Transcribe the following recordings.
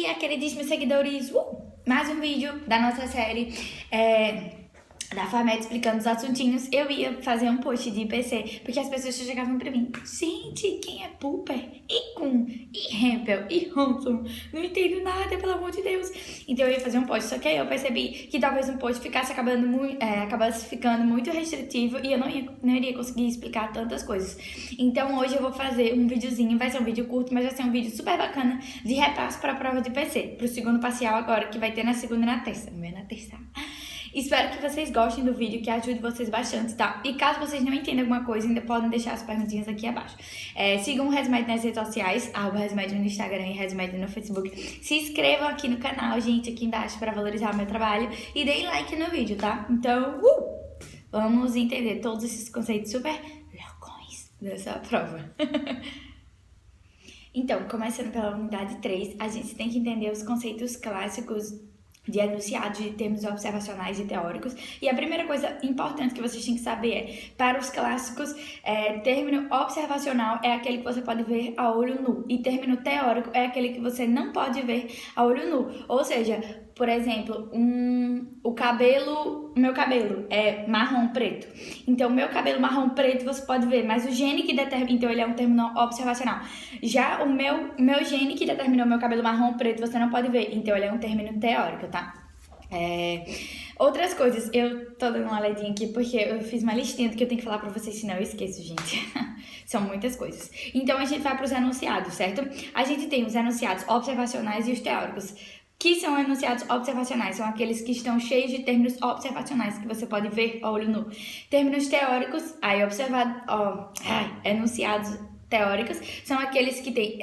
dia, queridíssimos seguidores! Mais um vídeo da nossa série da Farmed explicando os assuntinhos. Eu ia fazer um post de IPC, porque as pessoas chegavam pra mim: gente, quem é Pooper? E Kun? E Hempel? E Hanson? Não entendo nada, pelo amor de Deus. Então eu ia fazer um post, só que aí eu percebi que talvez um post acabasse ficando muito restritivo e eu não iria conseguir explicar tantas coisas. Então hoje eu vou fazer um videozinho, vai ser um vídeo curto, mas vai ser um vídeo super bacana de repasso para a prova de IPC, pro segundo parcial agora, que vai ter na segunda e na terça. Não é na terça. Espero que vocês gostem do vídeo, que ajude vocês bastante, tá? E caso vocês não entendam alguma coisa, ainda podem deixar as perguntinhas aqui abaixo. Sigam o Resmed nas redes sociais, @Resmed no Instagram e Resmed no Facebook. Se inscrevam aqui no canal, gente, aqui embaixo, para valorizar o meu trabalho. E deem like no vídeo, tá? Então, vamos entender todos esses conceitos super loucões dessa prova. Então, começando pela unidade 3, a gente tem que entender os conceitos clássicos de enunciados, de termos observacionais e teóricos. E a primeira coisa importante que vocês têm que saber é, para os clássicos, término observacional é aquele que você pode ver a olho nu, e término teórico é aquele que você não pode ver a olho nu. Ou seja, por exemplo, meu cabelo é marrom preto. Então, meu cabelo marrom preto você pode ver, mas o gene que determina, então ele é um termo observacional. Já o meu gene que determinou meu cabelo marrom preto você não pode ver, então ele é um término teórico, tá? Outras coisas, eu tô dando uma olhadinha aqui porque eu fiz uma listinha do que eu tenho que falar pra vocês, senão eu esqueço, gente. São muitas coisas. Então, a gente vai pros enunciados, certo? A gente tem os enunciados observacionais e os teóricos. Que são enunciados observacionais? São aqueles que estão cheios de termos observacionais que você pode ver a olho nu. Termos teóricos, enunciados teóricos, são aqueles que têm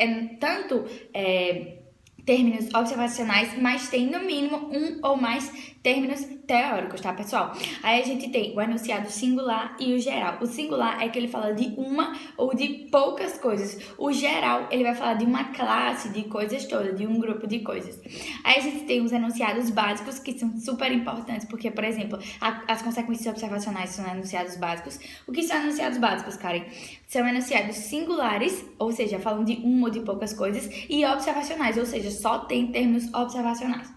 términos observacionais, mas tem no mínimo um ou mais términos teóricos, tá, pessoal? Aí a gente tem o enunciado singular e o geral. O singular é que ele fala de uma ou de poucas coisas. O geral, ele vai falar de uma classe de coisas todas, de um grupo de coisas. Aí a gente tem os enunciados básicos, que são super importantes, porque, por exemplo, as consequências observacionais são enunciados básicos. O que são enunciados básicos, Karen? São enunciados singulares, ou seja, falam de uma ou de poucas coisas, e observacionais, ou seja, só tem termos observacionais.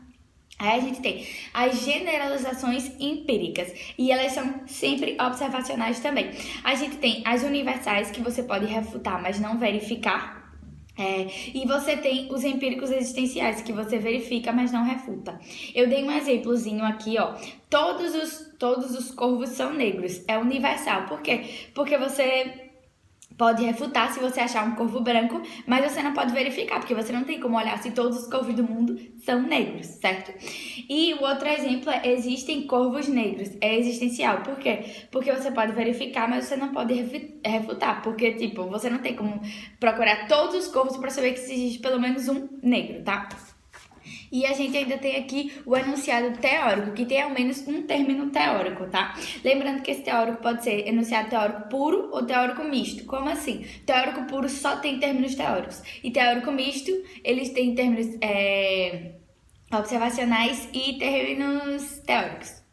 Aí a gente tem as generalizações empíricas, e elas são sempre observacionais também. A gente tem as universais, que você pode refutar, mas não verificar. E você tem os empíricos existenciais, que você verifica, mas não refuta. Eu dei um exemplozinho aqui, ó. Todos os corvos são negros. É universal. Por quê? Porque você pode refutar se você achar um corvo branco, mas você não pode verificar, porque você não tem como olhar se todos os corvos do mundo são negros, certo? E o outro exemplo é: existem corvos negros. É existencial. Por quê? Porque você pode verificar, mas você não pode refutar, porque, tipo, você não tem como procurar todos os corvos para saber que existe pelo menos um negro, tá? E a gente ainda tem aqui o enunciado teórico, que tem ao menos um término teórico, tá? Lembrando que esse teórico pode ser enunciado teórico puro ou teórico misto. Como assim? Teórico puro só tem términos teóricos. E teórico misto, eles têm términos observacionais e términos teóricos.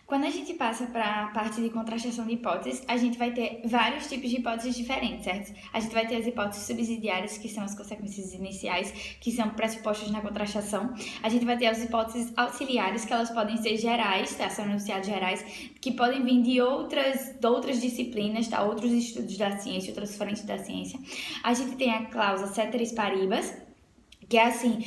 Quando a gente passa para a parte de contrastação de hipóteses, a gente vai ter vários tipos de hipóteses diferentes, certo? A gente vai ter as hipóteses subsidiárias, que são as consequências iniciais, que são pressupostos na contrastação. A gente vai ter as hipóteses auxiliares, que elas podem ser gerais, tá? São enunciados gerais, que podem vir de outras disciplinas, tá? Outros estudos da ciência, outras frentes da ciência. A gente tem a cláusula ceteris paribus, que é assim,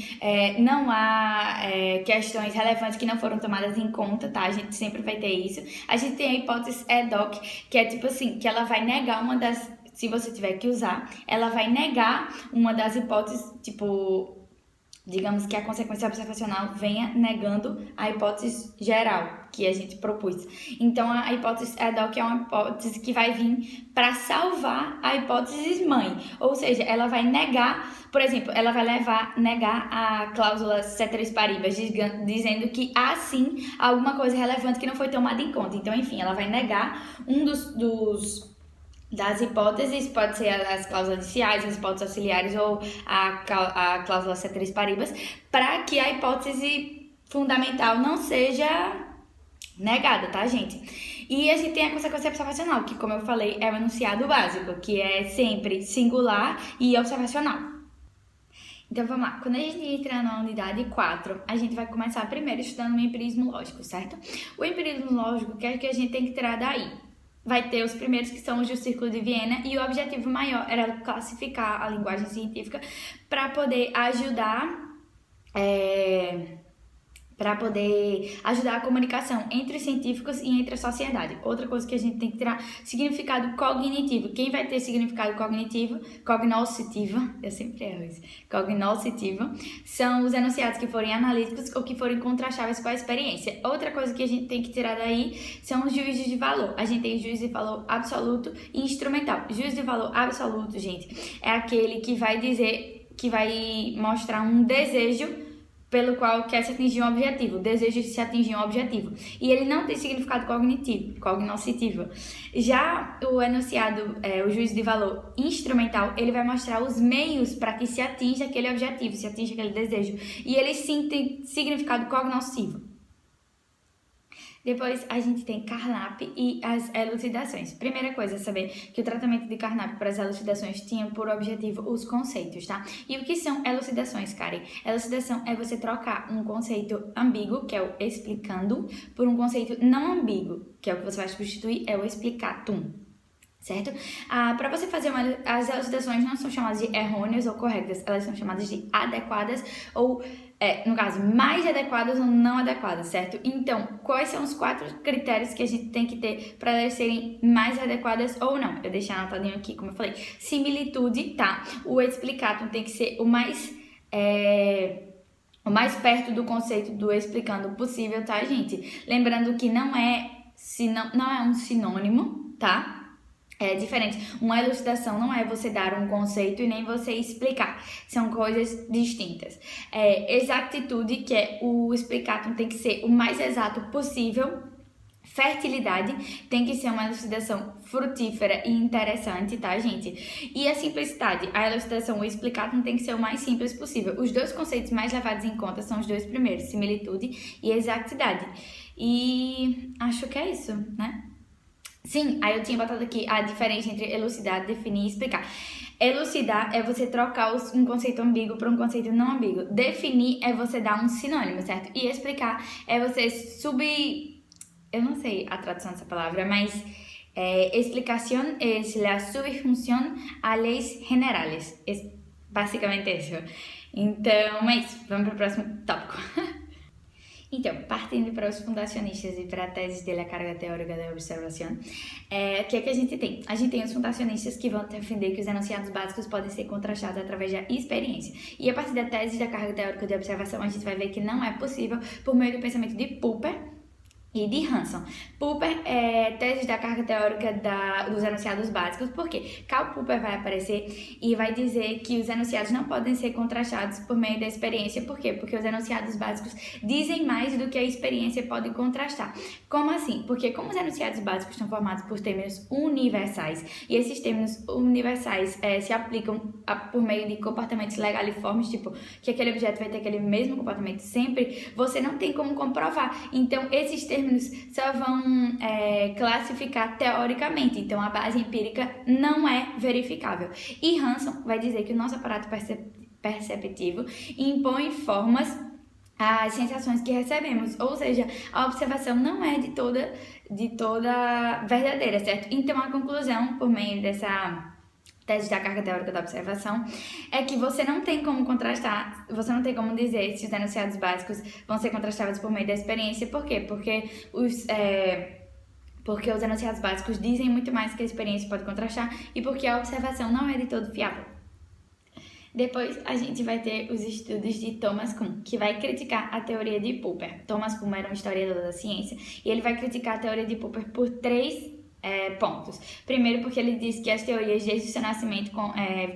não há questões relevantes que não foram tomadas em conta, tá? A gente sempre vai ter isso. A gente tem a hipótese ad hoc, que é tipo assim, que ela vai negar uma das, se você tiver que usar, ela vai negar uma das hipóteses, tipo, digamos que a consequência observacional venha negando a hipótese geral que a gente propôs. Então, a hipótese ad hoc é uma hipótese que vai vir para salvar a hipótese mãe. Ou seja, ela vai negar, por exemplo, ela vai negar a cláusula ceteris paribus, dizendo que há sim alguma coisa relevante que não foi tomada em conta. Então, enfim, ela vai negar um das hipóteses, pode ser as cláusulas iniciais, as hipóteses auxiliares ou a cláusula ceteris paribus, para que a hipótese fundamental não seja negada, tá, gente? E a gente tem a consequência observacional, que, como eu falei, é o enunciado básico, que é sempre singular e observacional. Então vamos lá, quando a gente entra na unidade 4, a gente vai começar primeiro estudando o empirismo lógico, certo? O empirismo lógico, o que é que a gente tem que tirar daí? Vai ter os primeiros que são os do Círculo de Viena e o objetivo maior era classificar a linguagem científica para poder ajudar a comunicação entre os científicos e entre a sociedade. Outra coisa que a gente tem que tirar, significado cognitivo. Quem vai ter significado cognoscitivo, eu sempre erro isso, cognoscitivo, são os enunciados que forem analíticos ou que forem contrastáveis com a experiência. Outra coisa que a gente tem que tirar daí são os juízos de valor. A gente tem juízo de valor absoluto e instrumental. Juízo de valor absoluto, gente, é aquele que vai dizer, que vai mostrar um desejo pelo qual quer se atingir um objetivo, o desejo de se atingir um objetivo. E ele não tem significado cognoscitivo. Já o enunciado, o juízo de valor instrumental, ele vai mostrar os meios para que se atinja aquele objetivo, se atinja aquele desejo. E ele sim tem significado cognoscitivo. Depois a gente tem Carnap e as elucidações. Primeira coisa é saber que o tratamento de Carnap para as elucidações tinha por objetivo os conceitos, tá? E o que são elucidações, Karen? Elucidação é você trocar um conceito ambíguo, que é o explicando, por um conceito não ambíguo, que é o que você vai substituir, é o explicatum. Certo? Para você fazer as elucidações não são chamadas de errôneas ou corretas, elas são chamadas de adequadas ou, no caso, mais adequadas ou não adequadas, certo? Então, quais são os 4 critérios que a gente tem que ter para elas serem mais adequadas ou não? Eu deixei anotadinho aqui, como eu falei. Similitude, tá? O explicatum tem que ser o mais perto do conceito do explicando possível, tá, gente? Lembrando que não é um sinônimo, tá? É diferente. Uma elucidação não é você dar um conceito e nem você explicar. São coisas distintas. Exactitude, que é o explicatum, tem que ser o mais exato possível. Fertilidade tem que ser uma elucidação frutífera e interessante, tá, gente? E a simplicidade, a elucidação, o explicatum tem que ser o mais simples possível. Os 2 conceitos mais levados em conta são os 2 primeiros, similitude e exactidade. E acho que é isso, né? Sim, aí eu tinha botado aqui a diferença entre elucidar, definir e explicar. Elucidar é você trocar um conceito ambíguo para um conceito não ambíguo. Definir é você dar um sinônimo, certo? E explicar é você eu não sei a tradução dessa palavra, mas explicación es la subjunción a leis generales. Basicamente isso. Então, é isso. Vamos para o próximo tópico. Então, partindo para os fundacionistas e para a tese de la carga teórica da observação, o que é que a gente tem? A gente tem os fundacionistas que vão defender que os enunciados básicos podem ser contrastados através da experiência. E a partir da tese da carga teórica de observação, a gente vai ver que não é possível por meio do pensamento de Popper e de Hanson. Popper é tese da carga teórica dos enunciados básicos, porque Karl Popper vai aparecer e vai dizer que os enunciados não podem ser contrastados por meio da experiência. Por quê? Porque os enunciados básicos dizem mais do que a experiência pode contrastar. Como assim? Porque como os enunciados básicos estão formados por términos universais, e esses términos universais se aplicam por meio de comportamentos legaliformes, tipo, que aquele objeto vai ter aquele mesmo comportamento sempre, você não tem como comprovar. Então, esses termos só vão classificar teoricamente, então a base empírica não é verificável. E Hanson vai dizer que o nosso aparato perceptivo impõe formas às sensações que recebemos, ou seja, a observação não é de toda verdadeira, certo? Então a conclusão, por meio dessa tese da carga teórica da observação, é que você não tem como contrastar, você não tem como dizer se os enunciados básicos vão ser contrastados por meio da experiência. Por quê? Porque os enunciados básicos dizem muito mais que a experiência pode contrastar e porque a observação não é de todo fiável. Depois a gente vai ter os estudos de Thomas Kuhn, que vai criticar a teoria de Popper. Thomas Kuhn era um historiador da ciência e ele vai criticar a teoria de Popper por 3 pontos. Primeiro, porque ele diz que as teorias desde o seu nascimento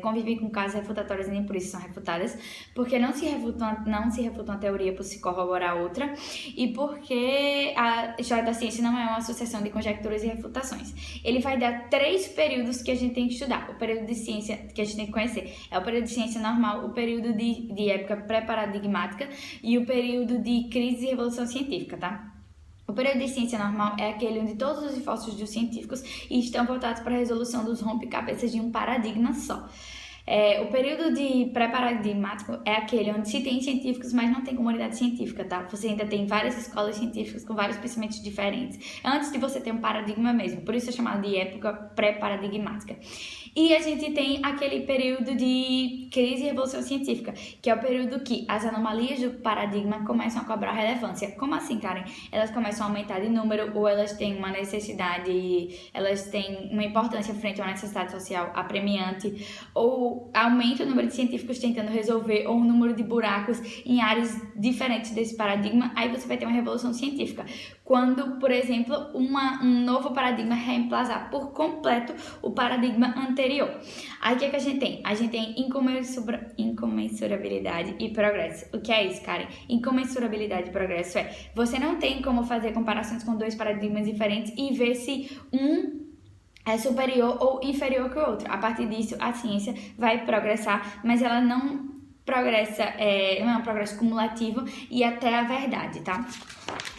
convivem com casos refutatórios e nem por isso são refutadas, porque não se refuta uma teoria por se corroborar outra, e porque a história da ciência não é uma associação de conjecturas e refutações. Ele vai dar 3 períodos que a gente tem que estudar. O período de ciência que a gente tem que conhecer é o período de ciência normal, o período de época pré-paradigmática e o período de crise e revolução científica, tá? O período de ciência normal é aquele onde todos os esforços dos científicos estão voltados para a resolução dos rompe-cabeças de um paradigma só. O período de pré-paradigmático é aquele onde se tem científicos, mas não tem comunidade científica, tá? Você ainda tem várias escolas científicas com vários pensamentos diferentes, antes de você ter um paradigma mesmo. Por isso é chamado de época pré-paradigmática. E a gente tem aquele período de crise e revolução científica, que é o período que as anomalias do paradigma começam a cobrar relevância. Como assim, Karen? Elas começam a aumentar de número ou elas têm uma necessidade, elas têm uma importância frente a uma necessidade social apremiante, ou aumenta o número de científicos tentando resolver, ou o número de buracos em áreas diferentes desse paradigma, aí você vai ter uma revolução científica. Quando, por exemplo, um novo paradigma reemplazar por completo o paradigma anterior. Aí o que é que a gente tem? A gente tem incomensurabilidade e progresso. O que é isso, Karen? Incomensurabilidade e progresso você não tem como fazer comparações com dois paradigmas diferentes e ver se um é superior ou inferior que o outro. A partir disso, a ciência vai progressar, mas ela não progressa, não é um progresso cumulativo e até a verdade, tá?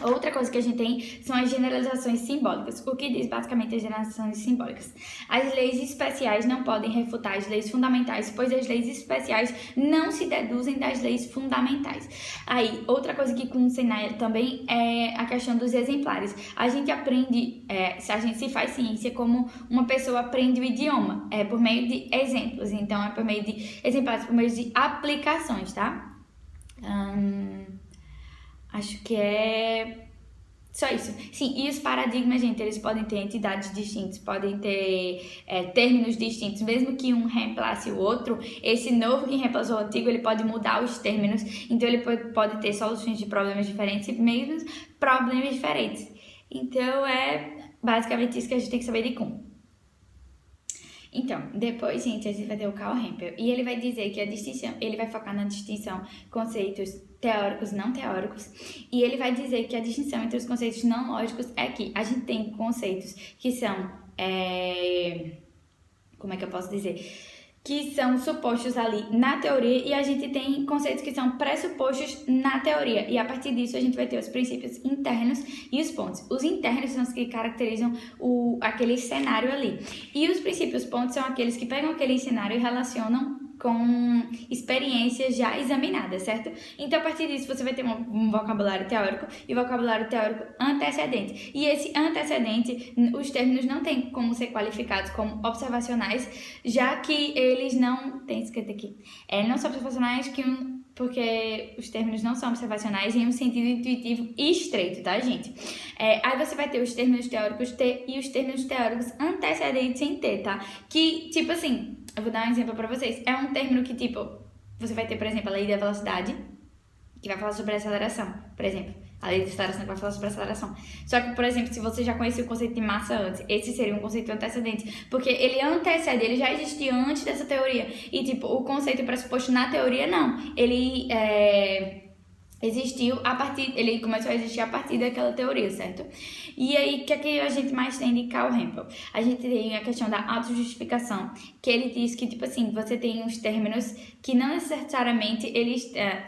Outra coisa que a gente tem são as generalizações simbólicas. O que diz basicamente as generalizações simbólicas? As leis especiais não podem refutar as leis fundamentais, pois as leis especiais não se deduzem das leis fundamentais. Aí, outra coisa que funciona também é a questão dos exemplares. A gente aprende, a gente se faz ciência como uma pessoa aprende o idioma, por meio de exemplos. Então, é por meio de exemplares, por meio de aplicações, tá? Acho que é só isso. Sim, e os paradigmas, gente, eles podem ter entidades distintas, podem ter términos distintos, mesmo que um reemplace o outro, esse novo que reemplazou o antigo, ele pode mudar os términos, então ele pode ter soluções de problemas diferentes, mesmo problemas diferentes. Então, é basicamente isso que a gente tem que saber de Kuhn. Então, depois, gente, a gente vai ter o Karl Hempel, e ele vai dizer que a distinção, ele vai focar na distinção conceitos teóricos e não teóricos, e ele vai dizer que a distinção entre os conceitos não lógicos é que a gente tem conceitos que são, como é que eu posso dizer? Que são supostos ali na teoria, e a gente tem conceitos que são pressupostos na teoria, e a partir disso a gente vai ter os princípios internos e os pontos. Os internos são os que caracterizam aquele cenário ali, e os princípios pontos são aqueles que pegam aquele cenário e relacionam com experiências já examinadas, certo? Então, a partir disso, você vai ter um vocabulário teórico e vocabulário teórico antecedente. E esse antecedente, os términos não têm como ser qualificados como observacionais, já que eles não... Tem escrito aqui. Não são observacionais porque os términos não são observacionais em um sentido intuitivo e estreito, tá, gente? Aí você vai ter os términos teóricos T e os términos teóricos antecedentes em T, tá? Que, tipo assim... Eu vou dar um exemplo pra vocês. É um término que, tipo, você vai ter, por exemplo, a lei da velocidade, que vai falar sobre a aceleração, por exemplo. A lei da aceleração que vai falar sobre a aceleração. Só que, por exemplo, se você já conhecia o conceito de massa antes, esse seria um conceito antecedente, porque ele antecede, ele já existia antes dessa teoria. E, tipo, o conceito pressuposto na teoria, não. Ele ele começou a existir a partir daquela teoria, certo? E aí, o que é que a gente mais tem de Karl Hempel? A gente tem a questão da autojustificação, que ele diz que, tipo assim, você tem uns términos que não necessariamente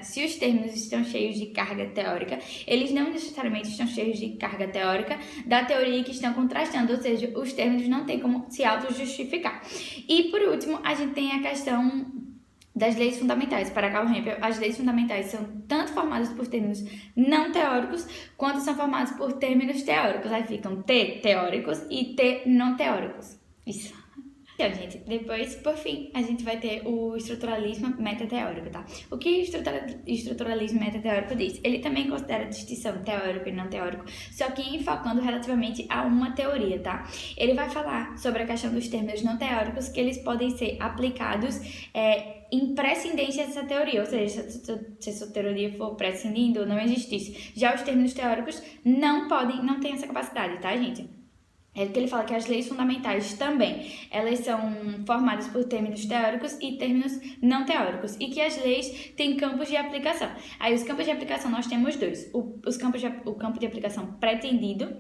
se os términos estão cheios de carga teórica, eles não necessariamente estão cheios de carga teórica da teoria que estão contrastando, ou seja, os términos não têm como se autojustificar. E, por último, a gente tem a questão das leis fundamentais. Para Karl Hempel, as leis fundamentais são tanto formadas por términos não teóricos, quanto são formadas por términos teóricos. Aí ficam T teóricos e T não teóricos. Isso. Então, gente, depois, por fim, a gente vai ter o estruturalismo metateórico, tá? O que o estruturalismo metateórico diz? Ele também considera a distinção teórico e não teórico, só que enfocando relativamente a uma teoria, tá? Ele vai falar sobre a questão dos termos não teóricos, que eles podem ser aplicados em prescindência dessa teoria, ou seja, se essa teoria for prescindindo ou não existisse. Já os termos teóricos não têm essa capacidade, tá, gente? É que ele fala que as leis fundamentais também, elas são formadas por términos teóricos e términos não teóricos, e que as leis têm campos de aplicação. Aí os campos de aplicação nós temos dois, o campo de aplicação pretendido,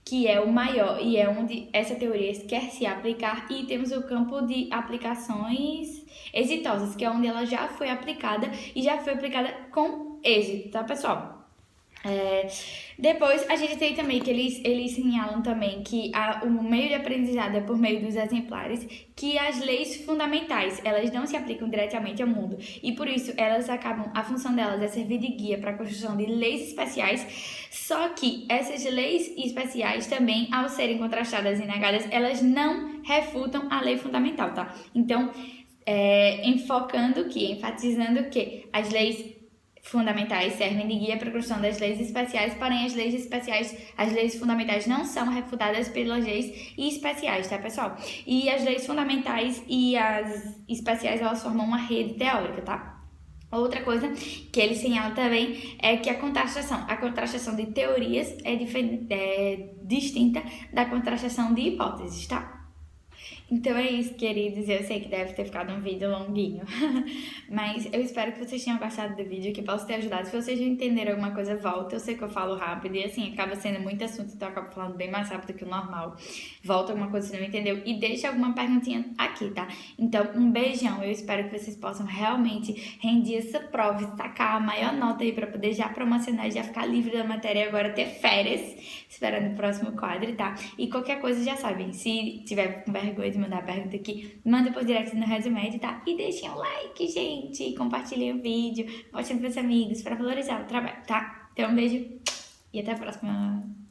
que é o maior e é onde essa teoria quer se aplicar, e temos o campo de aplicações exitosas, que é onde ela já foi aplicada e já foi aplicada com êxito, tá, pessoal? Depois, a gente tem também que eles señalam também que o meio de aprendizado é por meio dos exemplares, que as leis fundamentais, elas não se aplicam diretamente ao mundo, e por isso a função delas é servir de guia para a construção de leis especiais, só que essas leis especiais também, ao serem contrastadas e negadas, elas não refutam a lei fundamental, tá? Então, enfatizando que as leis fundamentais servem de guia para a construção das leis especiais, porém as leis fundamentais não são refutadas pelas leis especiais, tá, pessoal? E as leis fundamentais e as especiais, elas formam uma rede teórica, tá? Outra coisa que ele señala também é que a contrastação de teorias é distinta da contrastação de hipóteses, tá? Então é isso, queridos. Eu sei que deve ter ficado um vídeo longuinho, mas eu espero que vocês tenham gostado do vídeo, que possa ter ajudado. Se vocês não entenderam alguma coisa, volta. Eu sei que eu falo rápido e assim, acaba sendo muito assunto, então eu acabo falando bem mais rápido que o normal. Volta alguma coisa se não entendeu e deixa alguma perguntinha aqui, tá? Então, um beijão. Eu espero que vocês possam realmente render essa prova e sacar a maior nota aí pra poder já promocionar e já ficar livre da matéria e agora ter férias, esperando o próximo quadro, tá? E qualquer coisa já sabem, se tiver com vergonha de mandar a pergunta aqui, manda por direct no Resumed, tá? E deixem um like, gente, compartilhem o vídeo, mostrem pros amigos, para valorizar o trabalho, tá? Então um beijo e até a próxima!